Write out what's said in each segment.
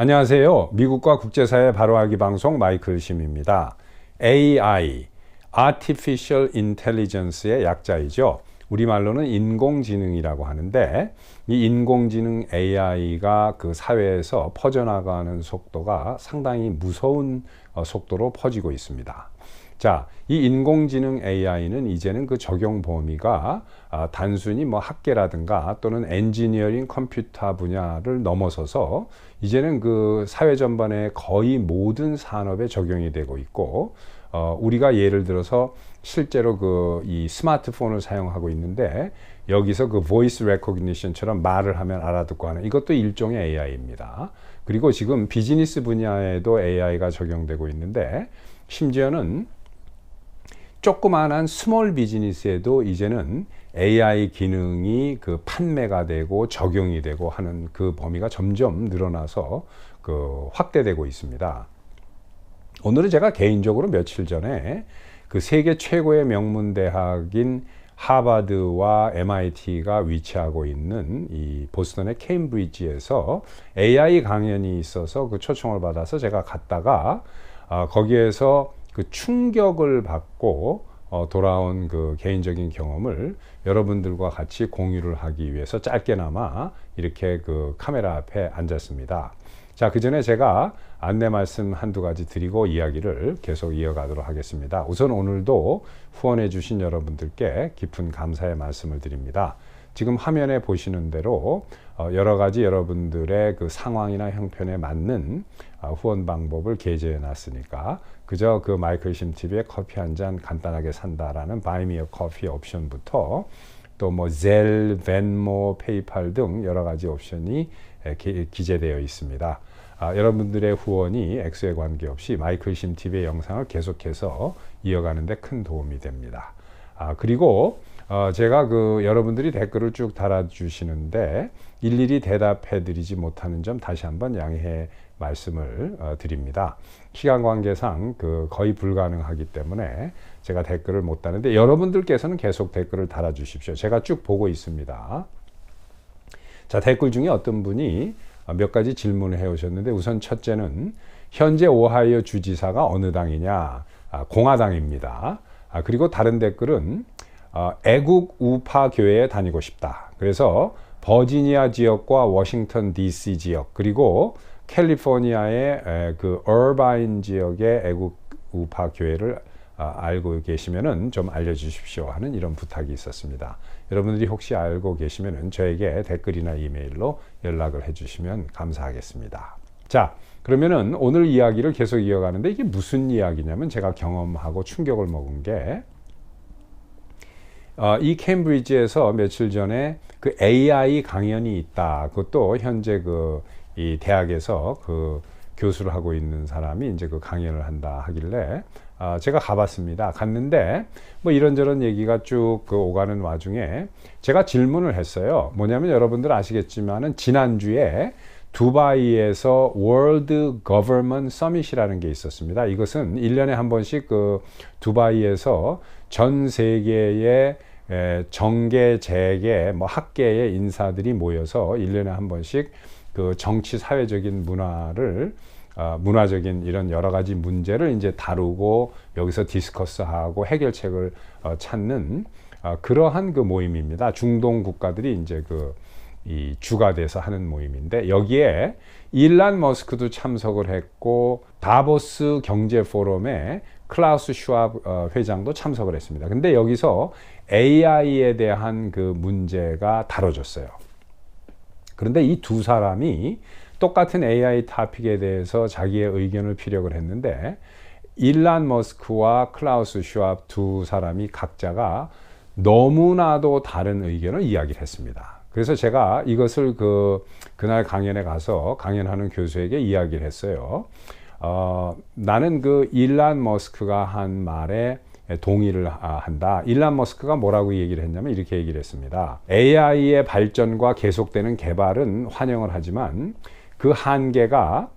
안녕하세요. 미국과 국제사회 바로알기 방송 마이클 심입니다. AI, Artificial Intelligence의 약자이죠. 우리말로는 인공지능이라고 하는데 이 인공지능 AI가 그 사회에서 퍼져나가는 속도가 상당히 무서운 속도로 퍼지고 있습니다. 자, 이 인공지능 AI는 이제는 그 적용 범위가 단순히 뭐 학계라든가 또는 엔지니어링 컴퓨터 분야를 넘어서서 이제는 그 사회 전반의 거의 모든 산업에 적용이 되고 있고, 우리가 예를 들어서 실제로 그 이 스마트폰을 사용하고 있는데 여기서 그 voice recognition처럼 말을 하면 알아듣고 하는 이것도 일종의 AI입니다. 그리고 지금 비즈니스 분야에도 AI가 적용되고 있는데 심지어는 조그만한 스몰 비즈니스에도 이제는 AI 기능이 그 판매가 되고 적용이 되고 하는 그 범위가 점점 늘어나서 그 확대되고 있습니다. 오늘은 제가 개인적으로 며칠 전에 그 세계 최고의 명문 대학인 하버드와 MIT가 위치하고 있는 이 보스턴의 케임브리지에서 AI 강연이 있어서 그 초청을 받아서 제가 갔다가 거기에서 그 충격을 받고 돌아온 그 개인적인 경험을 여러분들과 같이 공유를 하기 위해서 짧게나마 이렇게 그 카메라 앞에 앉았습니다. 자, 그 전에 제가 안내 말씀 한두 가지 드리고 이야기를 계속 이어가도록 하겠습니다. 우선 오늘도 후원해 주신 여러분들께 깊은 감사의 말씀을 드립니다. 지금 화면에 보시는 대로 여러 가지 여러분들의 그 상황이나 형편에 맞는 후원 방법을 게재해 놨으니까 그저 그 마이클 심 TV에 커피 한 잔 간단하게 산다라는 바이 미 어 커피 옵션부터 또 뭐 젤, 벤모, 페이팔 등 여러 가지 옵션이 기재되어 있습니다. 여러분들의 후원이 액수에 관계없이 마이클 심 TV의 영상을 계속해서 이어가는 데 큰 도움이 됩니다. 그리고 제가 그 여러분들이 댓글을 쭉 달아주시는데 일일이 대답해 드리지 못하는 점 다시 한번 양해 말씀을 드립니다. 시간 관계상 그 거의 불가능하기 때문에 제가 댓글을 못 다는데 여러분들께서는 계속 댓글을 달아주십시오. 제가 쭉 보고 있습니다. 자, 댓글 중에 어떤 분이 몇 가지 질문을 해 오셨는데 우선 첫째는 현재 오하이오 주지사가 어느 당이냐? 공화당입니다. 그리고 다른 댓글은 애국 우파 교회에 다니고 싶다. 그래서 버지니아 지역과 워싱턴 DC 지역 그리고 캘리포니아의 그 얼바인 지역의 애국 우파 교회를 알고 계시면은 좀 알려주십시오 하는 이런 부탁이 있었습니다. 여러분들이 혹시 알고 계시면은 저에게 댓글이나 이메일로 연락을 해주시면 감사하겠습니다. 자, 그러면은 오늘 이야기를 계속 이어가는데 이게 무슨 이야기냐면 제가 경험하고 충격을 먹은 게 이 캠브리지에서 며칠 전에 그 AI 강연이 있다. 그것도 현재 그 이 대학에서 그 교수를 하고 있는 사람이 이제 그 강연을 한다 하길래 제가 가봤습니다. 갔는데 뭐 이런저런 얘기가 쭉 그 오가는 와중에 제가 질문을 했어요. 뭐냐면 여러분들 아시겠지만은 지난주에 두바이에서 월드 거버먼트 서밋이라는 게 있었습니다. 이것은 1년에 한 번씩 그 두바이에서 전 세계의 정계, 재계, 뭐 학계의 인사들이 모여서 1년에 한 번씩 그 정치, 사회적인 문화를 문화적인 이런 여러 가지 문제를 이제 다루고 여기서 디스커스하고 해결책을 찾는 그러한 그 모임입니다. 중동 국가들이 이제 그 이 주가 돼서 하는 모임인데 여기에 일란 머스크도 참석을 했고 다보스 경제 포럼에 클라우스 슈왑 회장도 참석을 했습니다. 근데 여기서 AI에 대한 그 문제가 다뤄졌어요. 그런데 이 두 사람이 똑같은 AI 토픽에 대해서 자기의 의견을 피력을 했는데 일란 머스크와 클라우스 슈왑 두 사람이 각자가 너무나도 다른 의견을 이야기를 했습니다. 그래서 제가 이것을 그날 강연에 가서 강연하는 교수에게 이야기를 했어요. 나는 그 일란 머스크가 한 말에 동의를 한다. 일란 머스크가 뭐라고 얘기를 했냐면 이렇게 얘기를 했습니다. AI의 발전과 계속되는 개발은 환영을 하지만 그 한계가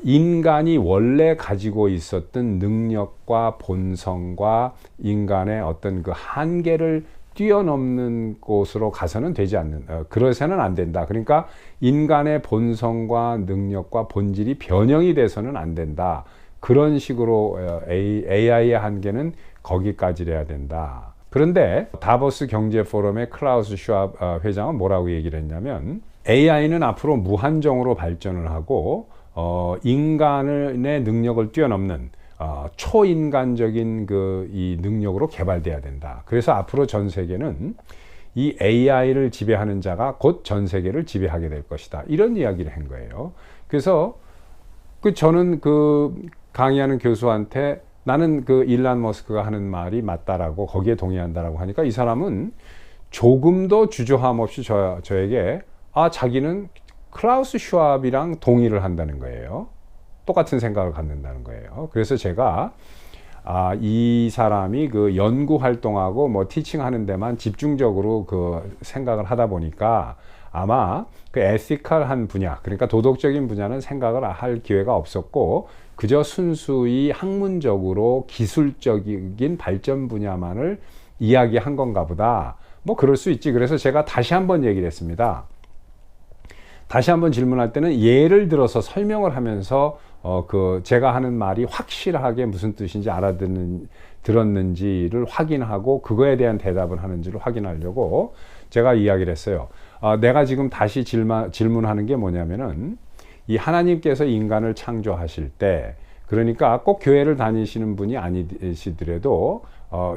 인간이 원래 가지고 있었던 능력과 본성과 인간의 어떤 그 한계를 뛰어넘는 곳으로 가서는 되지 않는, 그러서는 안 된다. 그러니까 인간의 본성과 능력과 본질이 변형이 돼서는 안 된다. 그런 식으로 AI의 한계는 거기까지래야 된다. 그런데 다보스 경제 포럼의 클라우스 슈왑 회장은 뭐라고 얘기를 했냐면, AI는 앞으로 무한정으로 발전을 하고 인간의 능력을 뛰어넘는 초인간적인 이 능력으로 개발돼야 된다. 그래서 앞으로 전 세계는 이 AI를 지배하는 자가 곧 전 세계를 지배하게 될 것이다. 이런 이야기를 한 거예요. 그래서 저는 강의하는 교수한테 나는 일론 머스크가 하는 말이 맞다라고, 거기에 동의한다라고 하니까 이 사람은 조금도 주저함 없이 저에게 자기는 클라우스 슈왑이랑 동의를 한다는 거예요. 똑같은 생각을 갖는다는 거예요. 그래서 제가 이 사람이 연구 활동하고 뭐 티칭하는 데만 집중적으로 생각을 하다 보니까 아마 에티컬한 분야, 그러니까 도덕적인 분야는 생각을 할 기회가 없었고 그저 순수히 학문적으로 기술적인 발전 분야만을 이야기한 건가 보다. 뭐 그럴 수 있지. 그래서 제가 다시 한번 얘기를 했습니다. 다시 한번 질문할 때는 예를 들어서 설명을 하면서 제가 하는 말이 확실하게 무슨 뜻인지 들었는지를 확인하고 그거에 대한 대답을 하는지를 확인하려고 제가 이야기를 했어요. 내가 지금 다시 질문하는 게 뭐냐면은, 이 하나님께서 인간을 창조하실 때, 그러니까 꼭 교회를 다니시는 분이 아니시더라도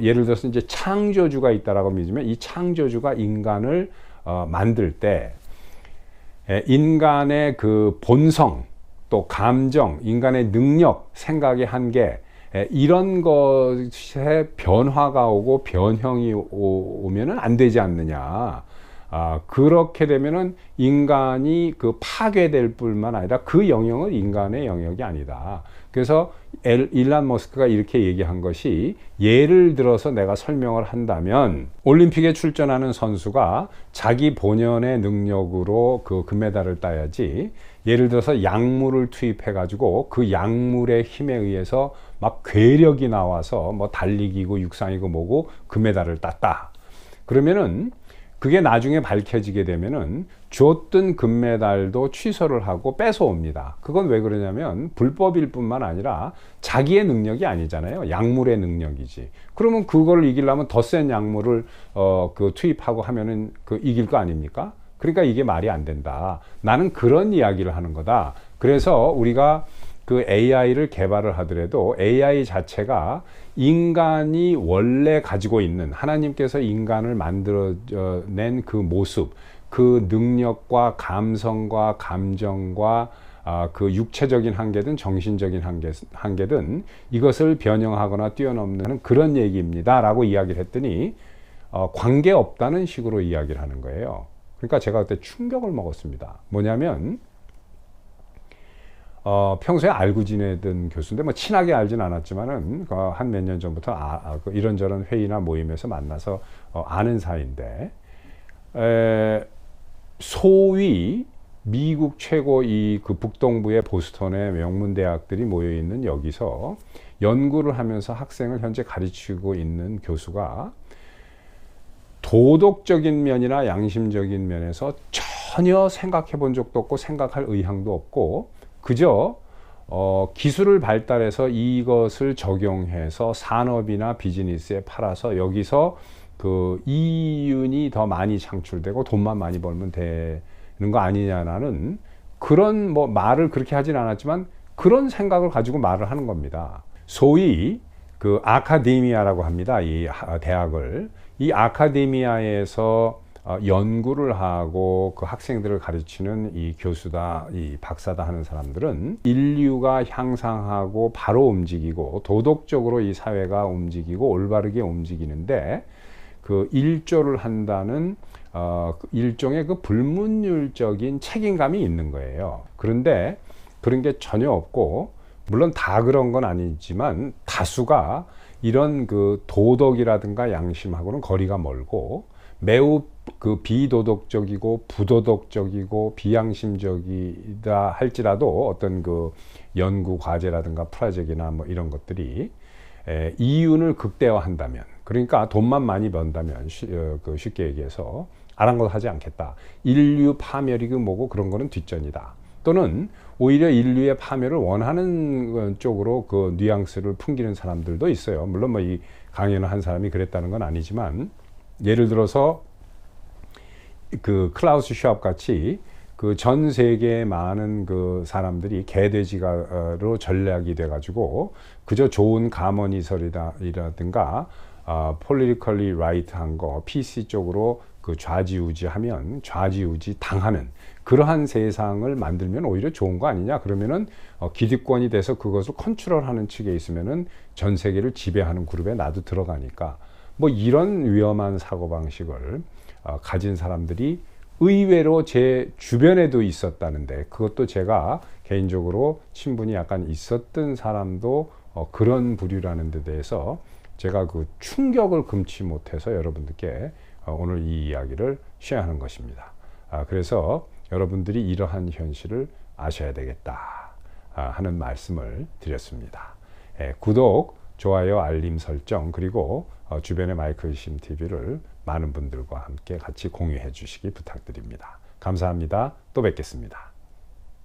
예를 들어서 이제 창조주가 있다라고 믿으면 이 창조주가 인간을 만들 때 인간의 본성, 또 감정, 인간의 능력, 생각의 한계, 이런 것에 변화가 오고 변형이 오면은 안 되지 않느냐. 그렇게 되면은 인간이 파괴될 뿐만 아니라 그 영역은 인간의 영역이 아니다. 그래서 일론 머스크가 이렇게 얘기한 것이, 예를 들어서 내가 설명을 한다면 올림픽에 출전하는 선수가 자기 본연의 능력으로 금메달을 따야지, 예를 들어서 약물을 투입해 가지고 그 약물의 힘에 의해서 막 괴력이 나와서 뭐 달리기고 육상이고 뭐고 금메달을 땄다. 그러면은 그게 나중에 밝혀지게 되면은 줬던 금메달도 취소를 하고 뺏어옵니다. 그건 왜 그러냐면 불법일 뿐만 아니라 자기의 능력이 아니잖아요. 약물의 능력이지. 그러면 그걸 이기려면 더 센 약물을 투입하고 하면은 이길 거 아닙니까? 그러니까 이게 말이 안 된다. 나는 그런 이야기를 하는 거다. 그래서 우리가 AI를 개발을 하더라도 AI 자체가 인간이 원래 가지고 있는, 하나님께서 인간을 만들어낸 그 모습, 그 능력과 감성과 감정과 육체적인 한계든 정신적인 한계든 이것을 변형하거나 뛰어넘는 그런 얘기입니다 라고 이야기를 했더니 관계없다는 식으로 이야기를 하는 거예요. 그러니까 제가 그때 충격을 먹었습니다. 뭐냐면 평소에 알고 지내던 교수인데 뭐 친하게 알진 않았지만은 한 몇 년 전부터 이런저런 회의나 모임에서 만나서 아는 사이인데, 소위 미국 최고 북동부의 보스턴의 명문 대학들이 모여 있는 여기서 연구를 하면서 학생을 현재 가르치고 있는 교수가 도덕적인 면이나 양심적인 면에서 전혀 생각해 본 적도 없고 생각할 의향도 없고 그저 기술을 발달해서 이것을 적용해서 산업이나 비즈니스에 팔아서 여기서 이윤이 더 많이 창출되고 돈만 많이 벌면 되는 거 아니냐라는 그런 말을 그렇게 하진 않았지만 그런 생각을 가지고 말을 하는 겁니다. 소위 아카데미아라고 합니다. 이 대학을. 이 아카데미아에서 연구를 하고 그 학생들을 가르치는 이 교수다, 이 박사다 하는 사람들은 인류가 향상하고 바로 움직이고 도덕적으로 이 사회가 움직이고 올바르게 움직이는데 일조를 한다는 일종의 불문율적인 책임감이 있는 거예요. 그런데 그런 게 전혀 없고, 물론 다 그런 건 아니지만 다수가 이런 도덕이라든가 양심하고는 거리가 멀고 매우 비도덕적이고 부도덕적이고 비양심적이다 할지라도 어떤 연구 과제라든가 프로젝트나 뭐 이런 것들이 이윤을 극대화한다면, 그러니까 돈만 많이 번다면 쉽게 얘기해서 아랑곳하지 않겠다. 인류 파멸이 뭐고 그런 거는 뒷전이다. 또는 오히려 인류의 파멸을 원하는 쪽으로 그 뉘앙스를 풍기는 사람들도 있어요. 물론 뭐 이 강연을 한 사람이 그랬다는 건 아니지만, 예를 들어서 그 클라우스 슈왑 같이 그 전 세계의 많은 그 사람들이 개돼지가로 전략이 돼가지고 그저 좋은 가머니설이라든가 폴리티컬리 라이트한 거 PC 쪽으로 그 좌지우지하면 좌지우지 당하는 그러한 세상을 만들면 오히려 좋은 거 아니냐. 그러면은 기득권이 돼서 그것을 컨트롤하는 측에 있으면은 전 세계를 지배하는 그룹에 나도 들어가니까 뭐 이런 위험한 사고방식을 가진 사람들이 의외로 제 주변에도 있었다는데, 그것도 제가 개인적으로 친분이 약간 있었던 사람도 그런 부류라는 데 대해서 제가 그 충격을 금치 못해서 여러분들께 오늘 이 이야기를 쉐어하는 것입니다. 그래서 여러분들이 이러한 현실을 아셔야 되겠다 하는 말씀을 드렸습니다. 구독, 좋아요, 알림 설정, 그리고 주변의 마이클심 TV를 많은 분들과 함께 같이 공유해 주시기 부탁드립니다. 감사합니다. 또 뵙겠습니다.